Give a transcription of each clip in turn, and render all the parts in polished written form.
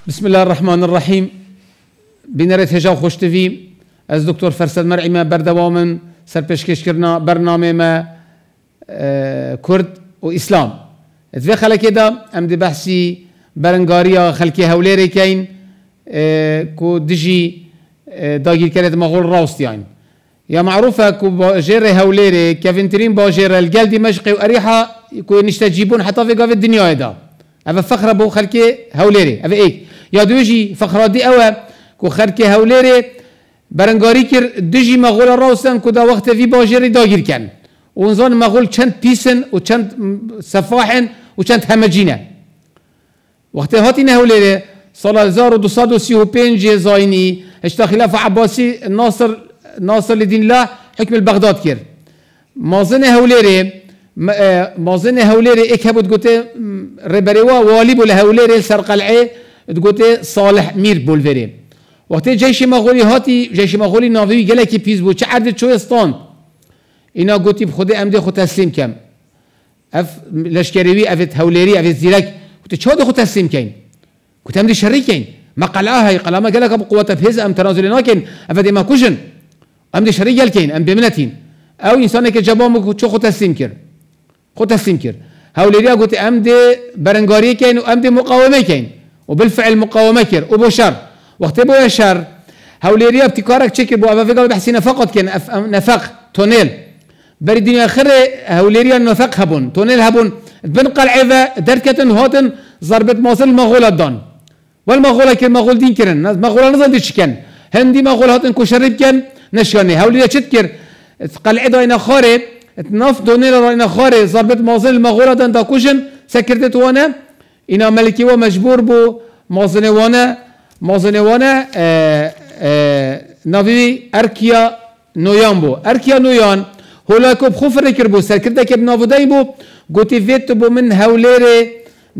بسم الله الرحمن الرحیم. بینرت هجا خوشتوی از دکتر فرسد مرعی ما بردوامن سرپشکش کرنا برنامه ما کرد و اسلام. اتفاق خلقی دا ام دی بحثی برنگاریا خلقی هولیری کین کو دجی داگیر کرد مغول راستیان یا معروفه کو باجر هولیری كافنترين باجر الجل دمشق واريحه يكون يستجيبون حتى في قاف الدنيا دا هذا فخر ابو خلقي هوليري هذا ايه يا دوجي فخر دي اوا كو خلقي هوليري برنگاري كر دجي مغول راستن كو دا وقت في باجر داگیر كان ونظن مغول چند بيسن و چند سفاحن و چند همجينه وقت هاتين هوليري سال 1235 زايني اشتا خلاف عباسي ناصر لدين الله حكم البغداد كير مازن هوليري اك هبو تقولي ربريوا والي بول هوليري سر قلعه تقولي صالح مير بولفيري وقت جيش مغولي هاتي جيش مغولي ناوي قالك بيز بو چه عدد شو استان اینا گوتی بخوده امده خود تسلیم کم اف لشکریوی افت هوليري افت زیرک گوتی چه خود تسلیم کن گوتی امده شری کن ما قلعه هاي قلعه ما قالك ابو قوات بهز ام تنازل ناكن افت ما كوشن ام دي شري قالكين ام بمنتين او انسان که جواب چه خود تسلیم کر خود تسلیم کر هوليري گوتی ام دي برنگاری کن و ام دي مقاومه کن وبالفعل مقاومه کر و بو شر وقت بو شر هوليري ابتكارك تشكر بو افا بحسينا فقط كان نفق تونيل بري الدنيا اخر هوليري نفق هبون تونيل هبون بن قلعه دركه هاتن ضربه مواصل المغول الدان والمغول كان مغول دين كرن مغول نظل ديش كان هندي مغول هاتن كشرب كان نشاني هوليري تشكر قلعه داينا خاري نف تونيل داينا خاري ضربه مواصل المغول دان دا كوشن سكرتت وانا انا ملكي ومجبور بو مازنوانا ناوی ارکیا نویان بو ارکیا نویان هولا کو بخوفر کر بو سر کرده که بناودای بو گوتی ویت بو من هولیر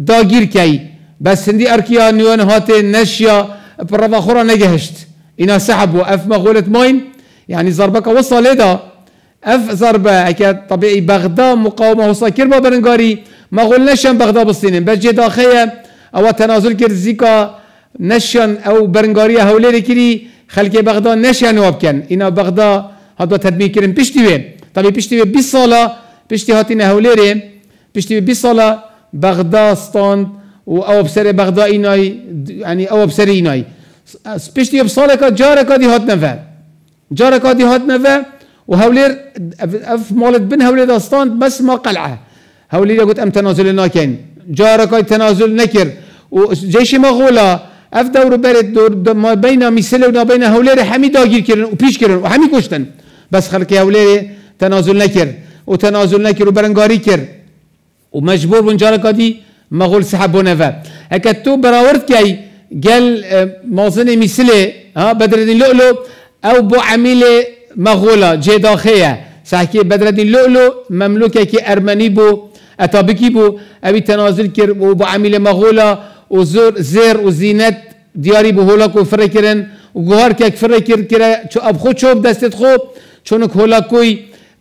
داگیر کی بس هندی ارکیا نویان هات نشیا برا خورا نگهشت اینا سحب و اف مغولت ماین يعني ضربك وصل لدا اف ضربه اكيد طبيعي بغداد مقاومه وصل كربا برنغاري ما قلناش بغداد بالسنين بس جي داخيه او تنازل كرزيكا نشان او برنگاريه هوليري كري خلقي بغداد نشان وابكن انا بغداد هذا تدبير كرم بيشتي طبعا بيشتي 20 ساله بيشتي هاتينا هوليري بيشتي 20 ساله بغداد ستاند او بسر بغداد ايناي يعني او بسر ايناي بيشتي بصالك جارك دي هات نفا وهولير اف مالت بن هولير ستاند بس ما قلعه هولير قلت ام تنازل ناكن جارك تنازل نكر وجيش مغولا اف دور برد دور ما بين مثل وما بين هوليري حمي داگیر كرن وبيش كرن وحمي كشتن بس خلقي هوليري تنازل نكر وبرنگاري كر ومجبور بن جارك دي مغول سحبو نفا هكتو براورت كي قال مازن مثل بدر الدين لؤلؤ او بو عميل مغولا جي داخيه ساكي بدر الدين لؤلؤ مملوكه كي ارمني بو اتابكي بو ابي تنازل كر وبو عميل مغولا وزير وزينت دياري بهولاكو فريكرن وغوار كيك فريكر كرا شو اب خود شوب دستت خوب چونك هولاكوي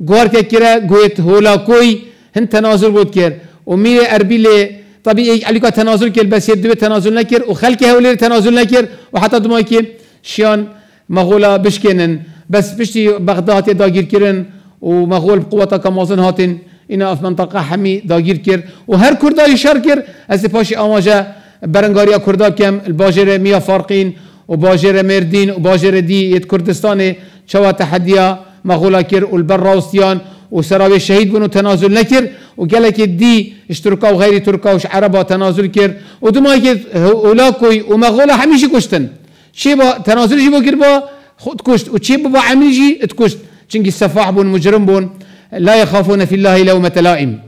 غوار كيك كرا غويت هولاكوي هن تنازل بود كر ومي اربيله طبيعي عليك تنازل كر بس يدو تنازل نكر وخلك هولير تنازل نكر وحتى دماكي شيان مغولا بشكنن بس بشتي بغداد داگیر كرن ومغول بقوته كمازن هاتن اینا اف منطقه حمی داگیر کرد و هر کردای شر کرد از پاشی آماجه برنگاریا کردا کم الباجر میا فارقین و باجر مردین و باجر دی یت کردستان چوا تحدیا مغولا کرد و البر راستیان و سراوی شهید بون و تنازل نکرد و گله که دی اشترکا و غیر ترکا و عربا تنازل کرد و دمایی که اولاکوی و مغولا همیشه کشتن چی با تنازل جی با کرد با خود کشت و چی با عمیل جی ات کشت چنگی سفاح بون مجرم بون لا يخافون في الله لومة لائم.